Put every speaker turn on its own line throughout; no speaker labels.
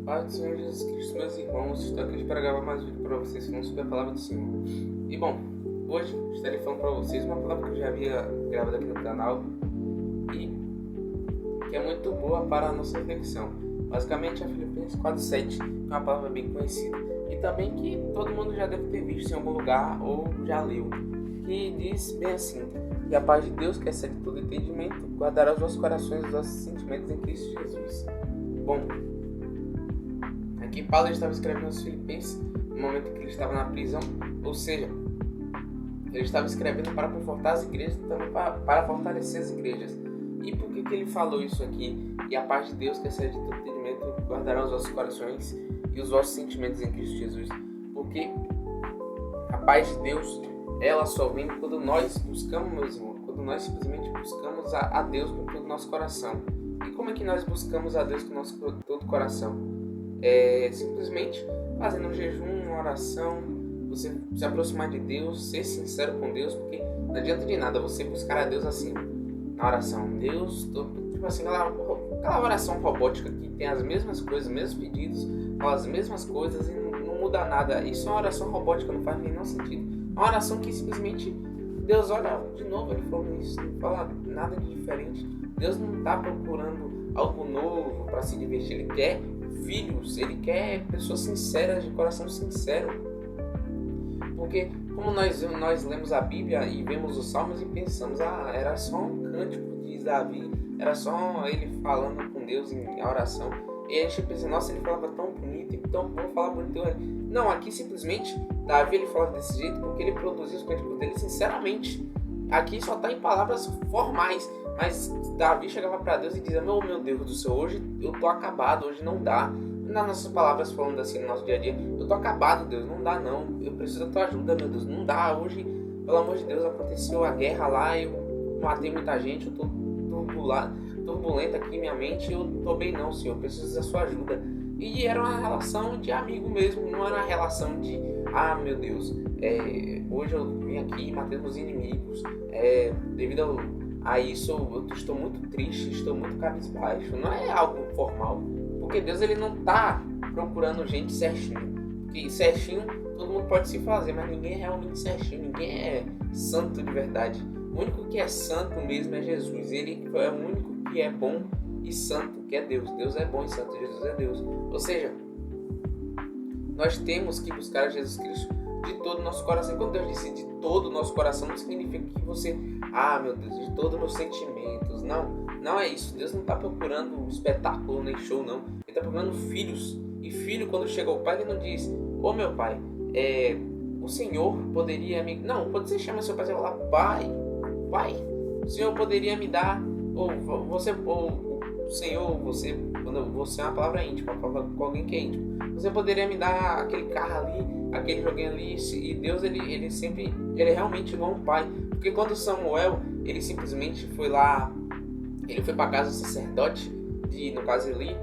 Pai do Senhor Jesus Cristo, meus irmãos, estou aqui para gravar mais um vídeo para vocês falando sobre a palavra do Senhor. E bom, hoje estarei falando para vocês uma palavra que eu já havia gravado aqui no canal e que é muito boa para a nossa reflexão. Basicamente é Filipenses 4:7, que é uma palavra bem conhecida e também que todo mundo já deve ter visto em algum lugar ou já leu, que diz bem assim: e a paz de Deus, que excede todo entendimento, guardará os vossos corações e os vossos sentimentos em Cristo Jesus. Bom, aqui Paulo estava escrevendo aos Filipenses no momento que ele estava na prisão, ou seja, ele estava escrevendo para confortar as igrejas e também para fortalecer as igrejas. E por que ele falou isso aqui? E a paz de Deus, que excede todo entendimento, guardará os vossos corações e os vossos sentimentos em Cristo Jesus. Porque a paz de Deus, ela só vem quando nós buscamos, meus irmãos, quando nós simplesmente buscamos a Deus com todo o nosso coração. E como é que nós buscamos a Deus com todo o coração? Simplesmente fazendo um jejum, uma oração, você se aproximar de Deus, ser sincero com Deus, porque não adianta de nada você buscar a Deus assim, na oração. Deus, tipo assim, aquela oração robótica que tem as mesmas coisas, os mesmos pedidos, fala as mesmas coisas e não muda nada. Isso é uma oração robótica, não faz nenhum sentido. É uma oração que simplesmente Deus olha de novo, ele falando isso, não fala nada de diferente. Deus não está procurando algo novo para se divertir, ele quer filhos, ele quer pessoas sinceras, de coração sincero. Porque como nós lemos a Bíblia e vemos os Salmos e pensamos, era só um cântico de Davi, era só ele falando com Deus em oração. E a gente pensa, nossa, ele falava tão bonito, então vou falar bonito. Não, aqui simplesmente Davi ele fala desse jeito porque ele produziu os cânticos dele sinceramente. Aqui só está em palavras formais, mas Davi chegava para Deus e dizia, meu Deus do céu, hoje eu tô acabado, hoje não dá. Nas nossas palavras falando assim no nosso dia a dia, eu tô acabado, Deus, não dá não, eu preciso da tua ajuda, meu Deus, não dá, hoje, pelo amor de Deus, aconteceu a guerra lá, eu matei muita gente, eu tô turbulenta aqui minha mente, eu tô bem não, Senhor, eu preciso da sua ajuda. E era uma relação de amigo mesmo, não era uma relação de, meu Deus, hoje eu vim aqui e matei meus inimigos, devido a isso eu estou muito triste, estou muito cabisbaixo. Não é algo formal, porque Deus ele não está procurando gente certinho, porque certinho todo mundo pode se fazer, mas ninguém é realmente certinho, ninguém é santo de verdade. O único que é santo mesmo é Jesus, ele é o único que é bom e santo, que é Deus. Deus é bom e santo, Jesus é Deus. Ou seja, nós temos que buscar Jesus Cristo de todo o nosso coração. Quando Deus disse de todo o nosso coração, não significa que você, meu Deus, de todos os meus sentimentos. Não é isso. Deus não está procurando um espetáculo nem show, não. Ele está procurando filhos. E filho, quando chega ao pai, ele não diz, meu pai, o Senhor poderia me... Não, quando você chama seu pai, você fala, pai, o Senhor poderia me dar, ou o Senhor, quando você é uma palavra íntima, fala com alguém que é íntimo, você poderia me dar aquele carro ali, aquele joguinho ali, e Deus, ele realmente não é um pai. Porque quando Samuel, ele simplesmente foi lá, ele foi para casa do sacerdote, no caso Eli,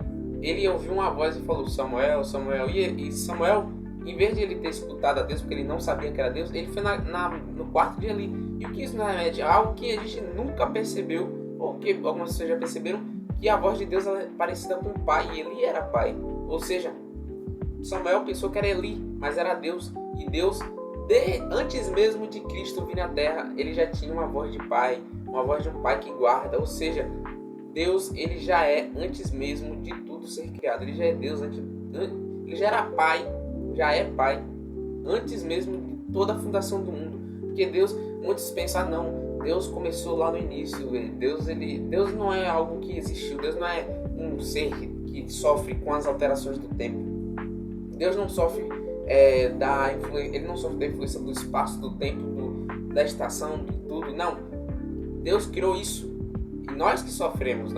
ele ouviu uma voz e falou, Samuel, e Samuel, em vez de ele ter escutado a Deus, porque ele não sabia que era Deus, ele foi no quarto de Eli. E o que isso na verdade é algo que a gente nunca percebeu, ou que algumas pessoas já perceberam, que a voz de Deus ela é parecida com o pai, e Eli era pai. Ou seja, Samuel pensou que era Eli, mas era Deus. E Deus, antes mesmo de Cristo vir na terra, ele já tinha uma voz de pai, uma voz de um pai que guarda. Ou seja, Deus, ele já é antes mesmo de tudo ser criado. Ele já é Deus, ele já era pai, já é pai, antes mesmo de toda a fundação do mundo. Porque Deus, muitos pensam, não, Deus começou lá no início. Deus não é algo que existiu. Deus não é um ser que sofre com as alterações do tempo. Deus não sofre ele não sofre da influência do espaço, do tempo, da estação, de tudo. Não. Deus criou isso. E nós que sofremos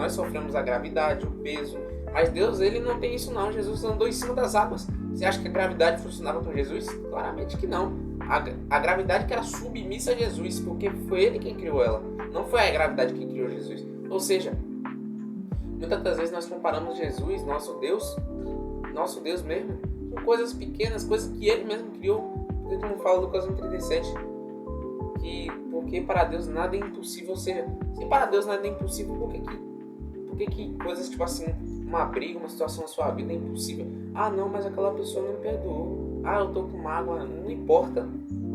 a gravidade, o peso. Mas Deus, ele não tem isso não. Jesus andou em cima das águas. Você acha que a gravidade funcionava com Jesus? Claramente que não. A gravidade que era submissa a Jesus, porque foi ele quem criou ela. Não foi a gravidade que criou Jesus. Ou seja, muitas das vezes nós comparamos Jesus, nosso Deus mesmo, com coisas pequenas, coisas que ele mesmo criou. Porque como fala Lucas 1,37, porque para Deus nada é impossível. Ou seja, se para Deus nada é impossível, por que coisas tipo assim, uma briga, uma situação na sua vida é impossível. Ah, não, mas aquela pessoa não me perdoou. Ah, eu tô com mágoa. Não importa.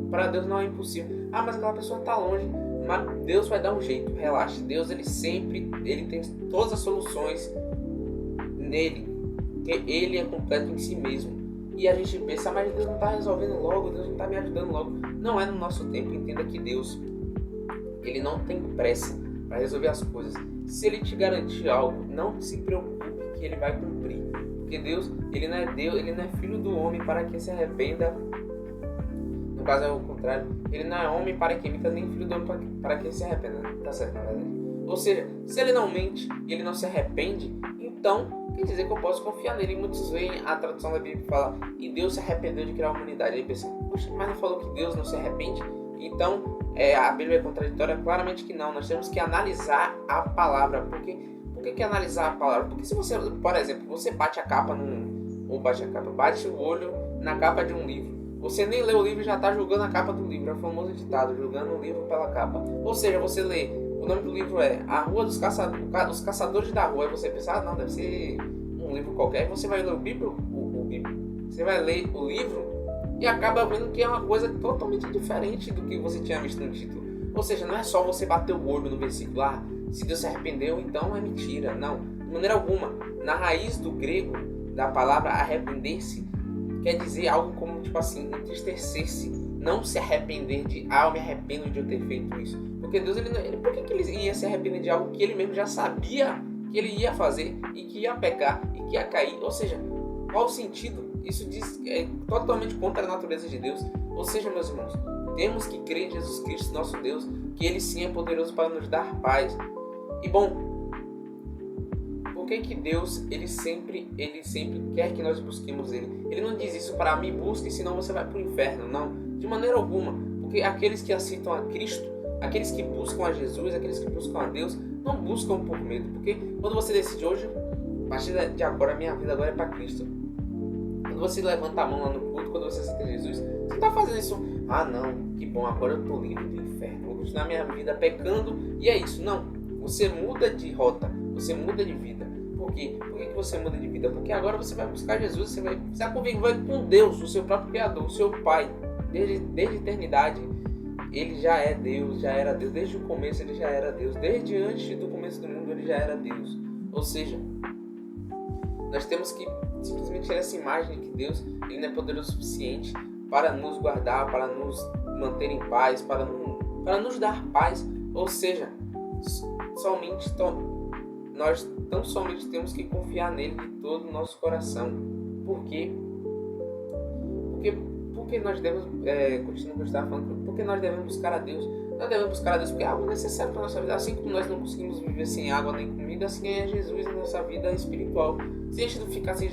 Para Deus não é impossível. Ah, mas aquela pessoa tá longe. Mas Deus vai dar um jeito. Relaxa. Deus, ele tem todas as soluções nele. Porque ele é completo em si mesmo. E a gente pensa, mas Deus não está resolvendo logo, Deus não está me ajudando logo. Não é no nosso tempo. Entenda que Deus, ele não tem pressa para resolver as coisas. Se ele te garantir algo, não se preocupe que ele vai cumprir. Porque Deus, ele não é filho do homem para que se arrependa. No caso é o contrário. Ele não é homem para que minta, nem filho do homem para que se arrependa. Tá certo, na verdade. Ou seja, se ele não mente e ele não se arrepende, então quer dizer que eu posso confiar nele. E muitos veem a tradução da Bíblia e falam, e Deus se arrependeu de criar a humanidade. Aí pensa, poxa, mas não falou que Deus não se arrepende? Então, a Bíblia é contraditória? Claramente que não. Nós temos que analisar a palavra. Por que analisar a palavra? Porque se você, por exemplo, você bate o olho na capa de um livro. Você nem lê o livro e já está julgando a capa do livro. É o famoso ditado, julgando o livro pela capa. Ou seja, você lê, o nome do livro é A Rua dos Caçadores, os Caçadores da Rua. Aí você pensa, não, deve ser um livro qualquer. Aí você vai ler você vai ler o livro e acaba vendo que é uma coisa totalmente diferente do que você tinha visto no título. Ou seja, não é só você bater o olho no versículo, se Deus se arrependeu, então é mentira. Não, de maneira alguma. Na raiz do grego, da palavra arrepender-se, quer dizer algo como, tipo assim, entristecer-se. Não se arrepender de, eu me arrependo de eu ter feito isso. Porque Deus, por que ele ia se arrepender de algo que ele mesmo já sabia que ele ia fazer e que ia pecar e que ia cair? Ou seja, qual o sentido? Isso é totalmente contra a natureza de Deus. Ou seja, meus irmãos, temos que crer em Jesus Cristo, nosso Deus, que ele sim é poderoso para nos dar paz. E bom, por que Deus, ele sempre quer que nós busquemos ele? Ele não diz isso para me busque, senão você vai para o inferno. Não, de maneira alguma. Porque aqueles que aceitam a Cristo, aqueles que buscam a Jesus, aqueles que buscam a Deus, não buscam por medo. Porque quando você decide hoje, a partir de agora, minha vida agora é para Cristo. Quando você levanta a mão lá no culto, quando você aceita Jesus, você está fazendo isso. Não, que bom, agora eu estou livre do inferno. Vou continuar minha vida pecando e é isso. Não, você muda de rota, você muda de vida. Por quê? Por que você muda de vida? Porque agora você vai buscar Jesus, você vai conviver com Deus, o seu próprio Criador, o seu Pai. Desde a eternidade, ele já é Deus, já era Deus. Desde o começo ele já era Deus. Desde antes do começo do mundo ele já era Deus. Ou seja, nós temos que simplesmente ter essa imagem de que Deus, ele não é poderoso o suficiente para nos guardar, para nos manter em paz, para nos dar paz. Ou seja, nós tão somente temos que confiar nele de todo o nosso coração. Por quê? Porque nós devemos, continuando o que eu estava falando, porque nós devemos buscar a Deus. Nós devemos buscar a Deus porque é algo necessário para a nossa vida. Assim como nós não conseguimos viver sem água nem comida, assim é Jesus na nossa vida espiritual. Se a gente não ficar sem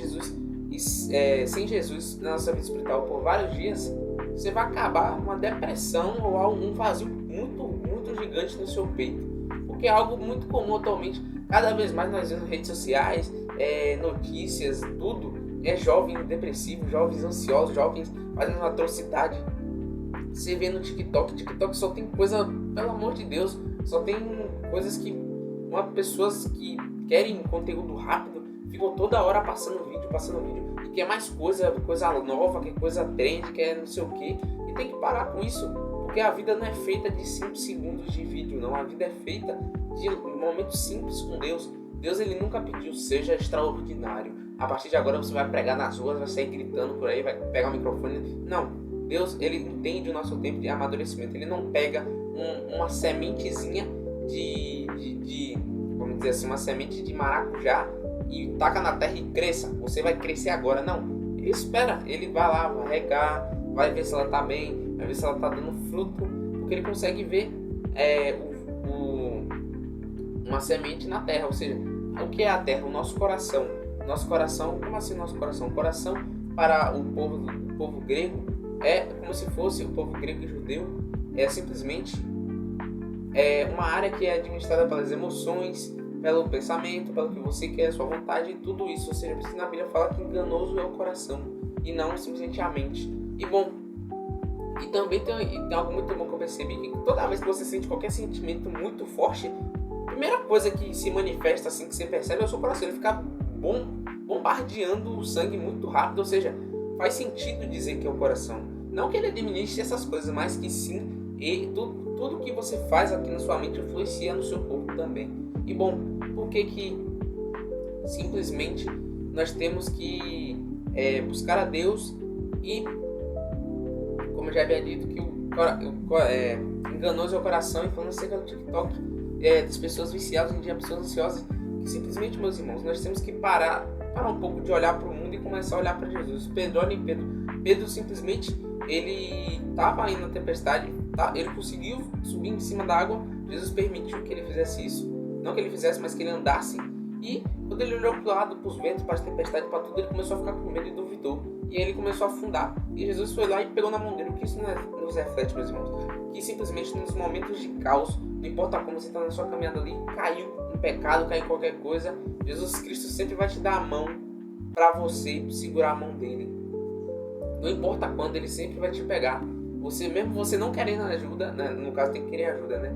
Jesus na nossa vida espiritual por vários dias, você vai acabar uma depressão ou um vazio muito, muito gigante no seu peito. Porque é algo muito comum atualmente. Cada vez mais nós vemos redes sociais, notícias, tudo. Jovens depressivos, jovens ansiosos, jovens fazendo atrocidade. Você vê no TikTok só tem coisa, pelo amor de Deus, só tem coisas que pessoas que querem conteúdo rápido ficam toda hora passando vídeo e quer mais coisa nova, quer coisa trend, quer não sei o que, e tem que parar com isso, porque a vida não é feita de 5 segundos de vídeo, não, a vida é feita de momentos simples com Deus. Deus, ele nunca pediu seja extraordinário. A partir de agora você vai pregar nas ruas, vai sair gritando por aí, vai pegar o microfone. Não, Deus, ele entende o nosso tempo de amadurecimento. Ele não pega uma sementezinha vamos dizer assim, uma semente de maracujá e taca na terra e cresça. Você vai crescer agora. Não, ele espera, ele vai lá, vai regar, vai ver se ela está bem, vai ver se ela está dando fruto, porque ele consegue ver uma semente na terra. Ou seja, o que é a terra? O nosso coração. Nosso coração, como assim nosso coração? O coração para o povo grego é como se fosse o povo grego e judeu, é simplesmente uma área que é administrada pelas emoções, pelo pensamento, pelo que você quer, sua vontade e tudo isso. Ou seja, na Bíblia fala que enganoso é o coração e não simplesmente a mente. E bom, e também tem algo muito bom que eu percebi, que toda vez que você sente qualquer sentimento muito forte, a primeira coisa que se manifesta assim, que você percebe, é o seu coração. Ele fica bombardeando o sangue muito rápido, ou seja, faz sentido dizer que é o coração. Não que ele administre essas coisas, mas que sim, e tudo que você faz aqui na sua mente influencia no seu corpo também. E bom, por que simplesmente nós temos que buscar a Deus e, como eu já havia dito, que enganoso é o coração, e falando acerca do TikTok, das pessoas viciadas em dia, pessoas ansiosas, que simplesmente, meus irmãos, nós temos que parar um pouco de olhar para o mundo e começar a olhar para Jesus. Pedro simplesmente, ele estava aí na tempestade, ele conseguiu subir em cima da água, Jesus permitiu que ele fizesse isso, não que ele fizesse, mas que ele andasse, e quando ele olhou para o lado, para os ventos, para a tempestade, para tudo, ele começou a ficar com medo e duvidou, e aí ele começou a afundar, e Jesus foi lá e pegou na mão dele. O que isso nos reflete, meus irmãos? Que simplesmente nos momentos de caos, não importa como você está na sua caminhada ali, caiu um pecado, caiu em qualquer coisa, Jesus Cristo sempre vai te dar a mão para você segurar a mão dele. Não importa quando, ele sempre vai te pegar. Mesmo você não querendo ajuda, né? No caso tem que querer ajuda, né?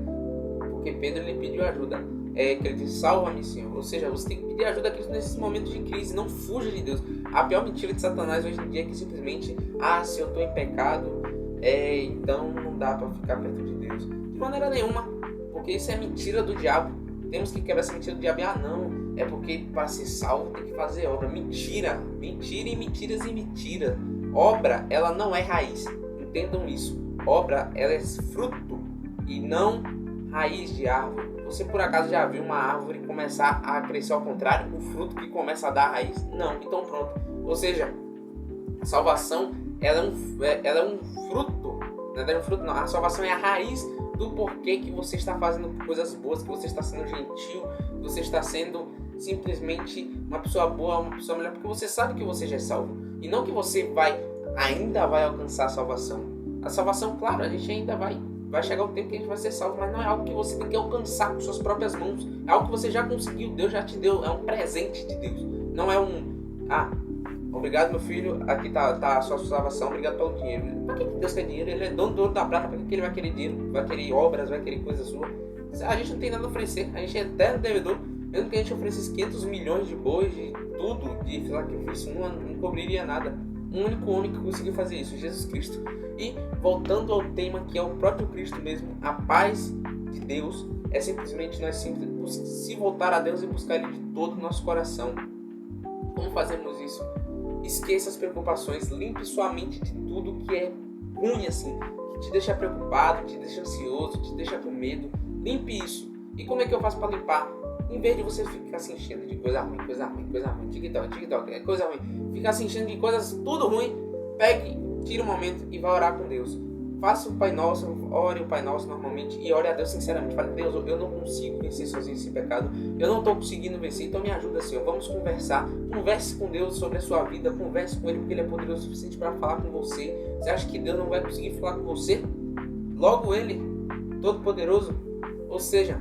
Porque Pedro, ele pediu ajuda. Que ele disse, salva-me, Senhor. Ou seja, você tem que pedir ajuda a Cristo nesses momentos de crise. Não fuja de Deus. A pior mentira de Satanás hoje em dia é que simplesmente, se eu estou em pecado, então não dá para ficar perto de Deus. De maneira nenhuma. Porque isso é mentira do diabo. Temos que quebrar essa mentira do diabo. Não, é porque para ser salvo tem que fazer obra. Mentira. Mentira e mentiras e mentira. Obra, ela não é raiz. Entendam isso. Obra, ela é fruto e não raiz de árvore. Você por acaso já viu uma árvore começar a crescer ao contrário? O fruto que começa a dar raiz? Não. Então pronto. Ou seja, a salvação, ela é um fruto. Não é um fruto, não. A salvação é a raiz do porquê que você está fazendo coisas boas, que você está sendo gentil, que você está sendo simplesmente uma pessoa boa, uma pessoa melhor, porque você sabe que você já é salvo. E não que você ainda vai alcançar a salvação. A salvação, claro, a gente ainda vai chegar o tempo que a gente vai ser salvo, mas não é algo que você tem que alcançar com suas próprias mãos. É algo que você já conseguiu, Deus já te deu, é um presente de Deus. Não é obrigado meu filho, aqui tá a sua salvação, obrigado pelo dinheiro. Para que Deus quer dinheiro? Ele é dono do ouro da prata, para que ele vai querer dinheiro? Vai querer obras, vai querer coisa sua? A gente não tem nada a oferecer, a gente é eterno devedor. Mesmo que a gente oferecesse 500 milhões de bois, de tudo, de sacrifício, não cobriria nada. Um único homem que conseguiu fazer isso, Jesus Cristo. E voltando ao tema que é o próprio Cristo mesmo, a paz de Deus é simplesmente nós se voltar a Deus e buscar Ele de todo o nosso coração. Como fazemos isso? Esqueça as preocupações, limpe sua mente de tudo que é ruim assim, que te deixa preocupado, te deixa ansioso, te deixa com medo. Limpe isso. E como é que eu faço para limpar? Em vez de você ficar se enchendo de coisa ruim, TikTok, é coisa ruim, ficar se enchendo de coisas tudo ruim, pegue, tire um momento e vá orar com Deus. Faça o Pai Nosso, ore o Pai Nosso normalmente e ore a Deus sinceramente. Fale, Deus, eu não consigo vencer sozinho esse pecado, eu não estou conseguindo vencer, então me ajuda, Senhor. Vamos conversar, converse com Deus sobre a sua vida, converse com Ele porque Ele é poderoso o suficiente para falar com você. Você acha que Deus não vai conseguir falar com você? Logo Ele, Todo-Poderoso. Ou seja,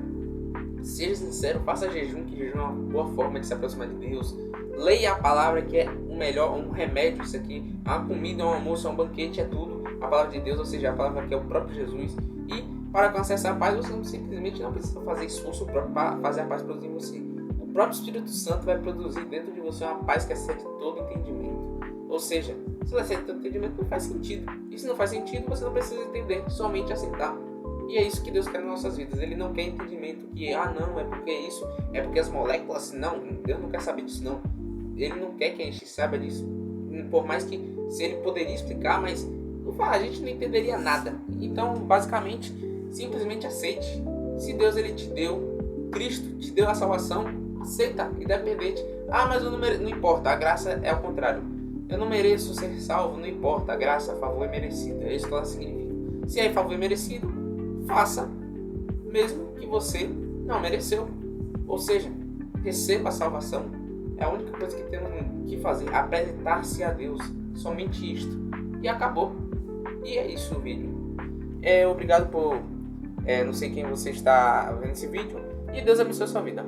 seja sincero, faça jejum, que jejum é uma boa forma de se aproximar de Deus. Leia a palavra, que é o melhor, um remédio isso aqui. É uma comida, é um almoço, é um banquete, é tudo. A palavra de Deus, ou seja, a palavra que é o próprio Jesus. E para alcançar essa paz, você simplesmente não precisa fazer esforço próprio para fazer a paz produzir em você. O próprio Espírito Santo vai produzir dentro de você uma paz que excede todo entendimento. Ou seja, se não excede todo entendimento, não faz sentido. E se não faz sentido, você não precisa entender, somente aceitar. E é isso que Deus quer nas nossas vidas. Ele não quer entendimento que, não, é porque isso, é porque as moléculas, não, Deus não quer saber disso, não. Ele não quer que a gente saiba disso. Por mais que, se ele poderia explicar, mas a gente não entenderia nada. Então, basicamente, simplesmente aceite. Se Deus ele te deu, Cristo te deu a salvação, aceita, independente. Mas eu não importa, a graça é ao contrário. Eu não mereço ser salvo, não importa, a graça, a favor é merecido. É isso que ela significa. Se é favor é merecido, faça, mesmo que você não mereceu. Ou seja, receba a salvação. É a única coisa que temos que fazer, apresentar-se a Deus. Somente isto. E acabou. E é isso o vídeo. Obrigado por... não sei quem você está vendo esse vídeo. E Deus abençoe a sua vida.